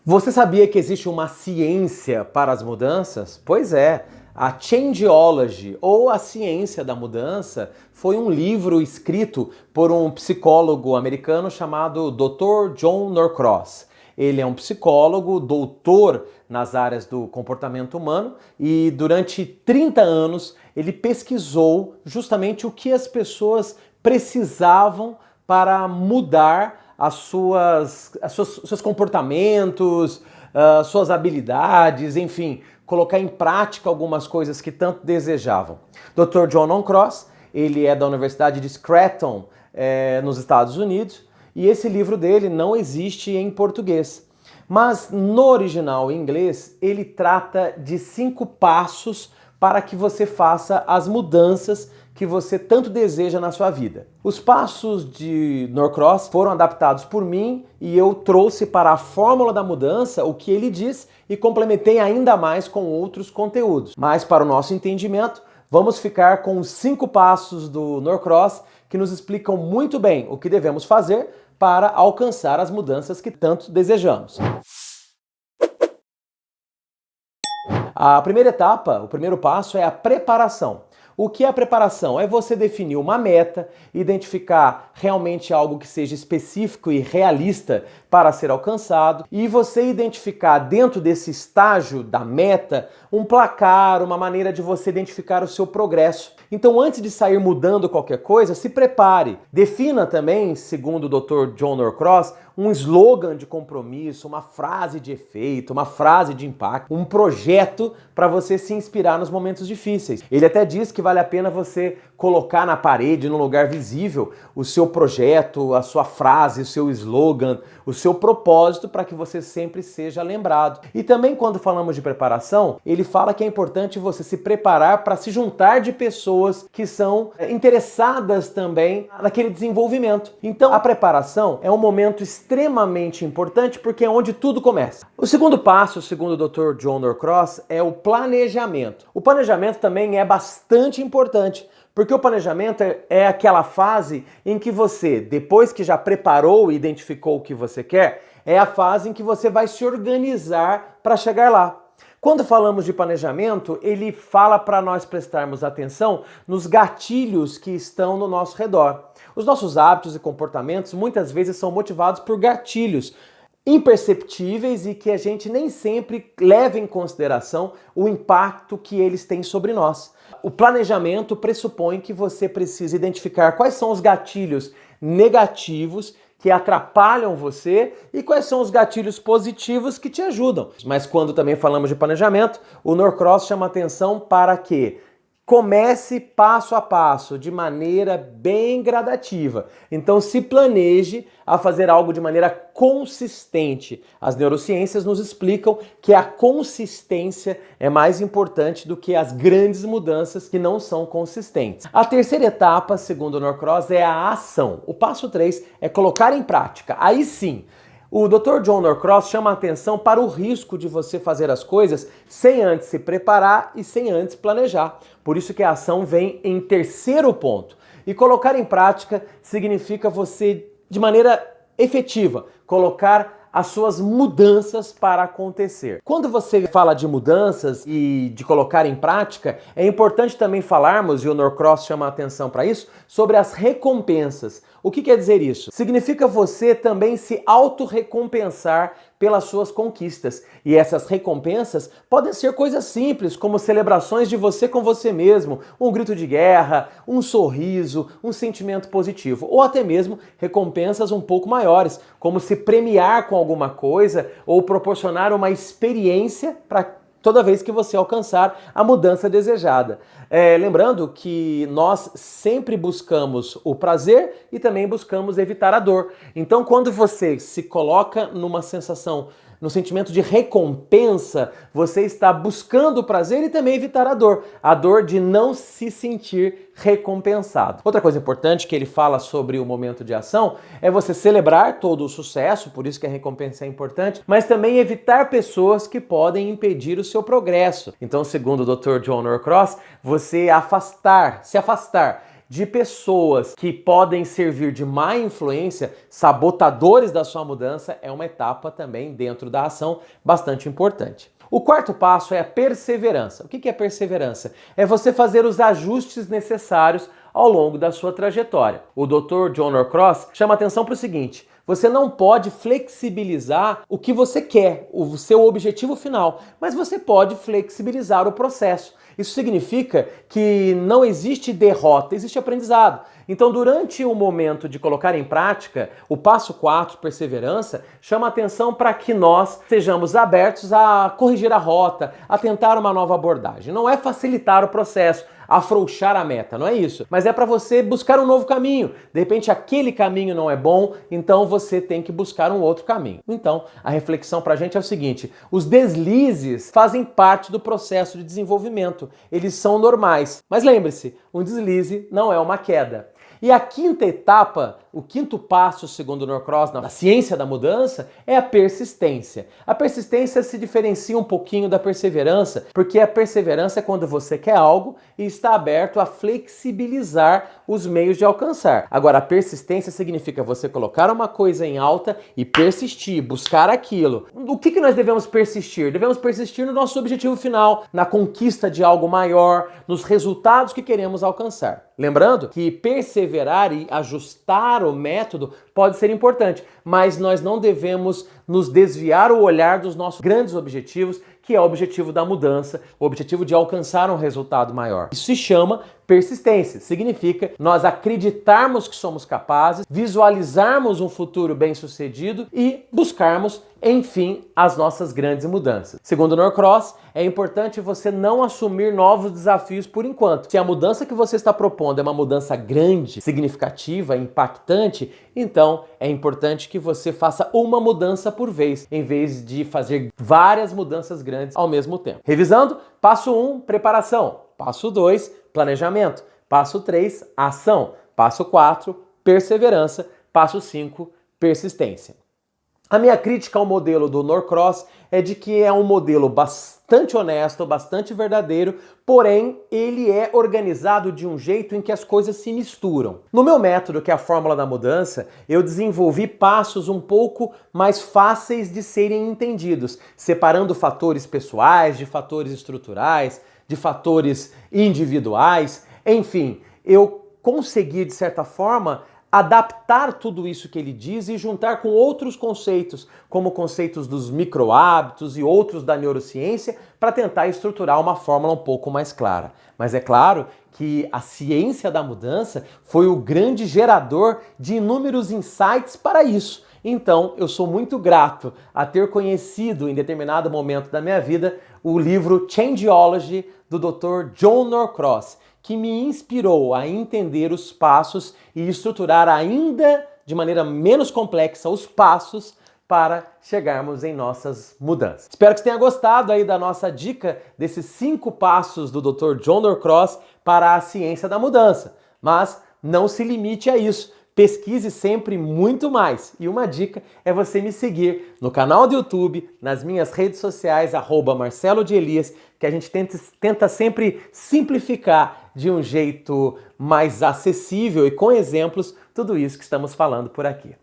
Você sabia que existe uma ciência para as mudanças? Pois é, a Changeology, ou a ciência da mudança, foi um livro escrito por um psicólogo americano chamado Dr. John Norcross. Ele é um psicólogo, doutor nas áreas do comportamento humano e durante 30 anos ele pesquisou justamente o que as pessoas precisavam para mudar seus comportamentos, suas habilidades, enfim, colocar em prática algumas coisas que tanto desejavam. Dr. John Norcross, ele é da Universidade de Scranton, nos Estados Unidos, e esse livro dele não existe em português. Mas no original em inglês, ele trata de 5 passos para que você faça as mudanças que você tanto deseja na sua vida. Os passos de Norcross foram adaptados por mim e eu trouxe para a fórmula da mudança o que ele diz e complementei ainda mais com outros conteúdos. Mas para o nosso entendimento, vamos ficar com os 5 passos do Norcross que nos explicam muito bem o que devemos fazer para alcançar as mudanças que tanto desejamos. A primeira etapa, o primeiro passo é a preparação. O que é a preparação? É você definir uma meta, identificar realmente algo que seja específico e realista para ser alcançado e você identificar dentro desse estágio da meta um placar, uma maneira de você identificar o seu progresso. Então, antes de sair mudando qualquer coisa, se prepare. Defina também, segundo o Dr. John Norcross, um slogan de compromisso, uma frase de efeito, uma frase de impacto, um projeto para você se inspirar nos momentos difíceis. Ele até diz que vale a pena você colocar na parede, num lugar visível, o seu projeto, a sua frase, o seu slogan, o seu propósito para que você sempre seja lembrado. E também quando falamos de preparação, ele fala que é importante você se preparar para se juntar de pessoas que são interessadas também naquele desenvolvimento. Então, a preparação é um momento extremamente importante porque é onde tudo começa. O segundo passo, segundo o Dr. John Norcross, é o planejamento. O planejamento também é bastante importante, porque o planejamento é aquela fase em que você, depois que já preparou e identificou o que você quer, é a fase em que você vai se organizar para chegar lá. Quando falamos de planejamento, ele fala para nós prestarmos atenção nos gatilhos que estão no nosso redor. Os nossos hábitos e comportamentos muitas vezes são motivados por gatilhos imperceptíveis e que a gente nem sempre leva em consideração o impacto que eles têm sobre nós. O planejamento pressupõe que você precisa identificar quais são os gatilhos negativos que atrapalham você e quais são os gatilhos positivos que te ajudam. Mas quando também falamos de planejamento, o Norcross chama atenção para que comece passo a passo, de maneira bem gradativa. Então se planeje a fazer algo de maneira consistente. As neurociências nos explicam que a consistência é mais importante do que as grandes mudanças que não são consistentes. A terceira etapa, segundo o Norcross, é a ação. O passo 3 é colocar em prática. Aí sim, o Dr. John Norcross chama a atenção para o risco de você fazer as coisas sem antes se preparar e sem antes planejar. Por isso que a ação vem em terceiro ponto. E colocar em prática significa você, de maneira efetiva, colocar as suas mudanças para acontecer. Quando você fala de mudanças e de colocar em prática, é importante também falarmos, e o Norcross chama a atenção para isso, sobre as recompensas. O que quer dizer isso? Significa você também se autorrecompensar pelas suas conquistas. E essas recompensas podem ser coisas simples, como celebrações de você com você mesmo, um grito de guerra, um sorriso, um sentimento positivo, ou até mesmo recompensas um pouco maiores, como se premiar com alguma coisa ou proporcionar uma experiência para toda vez que você alcançar a mudança desejada. Lembrando que nós sempre buscamos o prazer e também buscamos evitar a dor. Então, quando você se coloca numa sensação, no sentimento de recompensa, você está buscando o prazer e também evitar a dor de não se sentir recompensado. Outra coisa importante que ele fala sobre o momento de ação é você celebrar todo o sucesso, por isso que a recompensa é importante, mas também evitar pessoas que podem impedir o seu progresso. Então, segundo o Dr. John Norcross, você se afastar de pessoas que podem servir de má influência, sabotadores da sua mudança, é uma etapa também dentro da ação bastante importante. O quarto passo é a perseverança. O que é perseverança? É você fazer os ajustes necessários ao longo da sua trajetória. O Dr. John Norcross chama atenção para o seguinte: você não pode flexibilizar o que você quer, o seu objetivo final, mas você pode flexibilizar o processo. Isso significa que não existe derrota, existe aprendizado. Então, durante o momento de colocar em prática, o passo 4, perseverança, chama atenção para que nós sejamos abertos a corrigir a rota, a tentar uma nova abordagem. Não é facilitar o processo, afrouxar a meta, não é isso. Mas é para você buscar um novo caminho. De repente, aquele caminho não é bom, então você tem que buscar um outro caminho. Então, a reflexão para a gente é o seguinte: os deslizes fazem parte do processo de desenvolvimento. Eles são normais. Mas lembre-se, um deslize não é uma queda. E a quinta etapa, o quinto passo, segundo o Norcross, na ciência da mudança, é a persistência. A persistência se diferencia um pouquinho da perseverança, porque a perseverança é quando você quer algo e está aberto a flexibilizar os meios de alcançar. Agora, a persistência significa você colocar uma coisa em alta e persistir, buscar aquilo. O que nós devemos persistir? Devemos persistir no nosso objetivo final, na conquista de algo maior, nos resultados que queremos alcançar. Lembrando que perseverar e ajustar o método pode ser importante, mas nós não devemos nos desviar o olhar dos nossos grandes objetivos, que é o objetivo da mudança, o objetivo de alcançar um resultado maior. Isso se chama persistência. Significa nós acreditarmos que somos capazes, visualizarmos um futuro bem-sucedido e buscarmos, enfim, as nossas grandes mudanças. Segundo Norcross, é importante você não assumir novos desafios por enquanto. Se a mudança que você está propondo é uma mudança grande, significativa, impactante, então é importante que você faça uma mudança por vez, em vez de fazer várias mudanças grandes ao mesmo tempo. Revisando, passo 1, preparação. Passo 2, planejamento. Passo 3, ação. Passo 4, perseverança. Passo 5, persistência. A minha crítica ao modelo do Norcross é de que é um modelo bastante honesto, bastante verdadeiro, porém ele é organizado de um jeito em que as coisas se misturam. No meu método, que é a Fórmula da Mudança, eu desenvolvi passos um pouco mais fáceis de serem entendidos, separando fatores pessoais de fatores estruturais, de fatores individuais, enfim, eu consegui, de certa forma, adaptar tudo isso que ele diz e juntar com outros conceitos, como conceitos dos microhábitos e outros da neurociência, para tentar estruturar uma fórmula um pouco mais clara. Mas é claro que a ciência da mudança foi o grande gerador de inúmeros insights para isso. Então, eu sou muito grato a ter conhecido em determinado momento da minha vida o livro Changeology do Dr. John Norcross, que me inspirou a entender os passos e estruturar ainda de maneira menos complexa os passos para chegarmos em nossas mudanças. Espero que você tenha gostado aí da nossa dica desses 5 passos do Dr. John Norcross para a ciência da mudança. Mas não se limite a isso. Pesquise sempre muito mais. E uma dica é você me seguir no canal do YouTube, nas minhas redes sociais, @MarceloDeElias, que a gente tenta sempre simplificar de um jeito mais acessível e com exemplos tudo isso que estamos falando por aqui.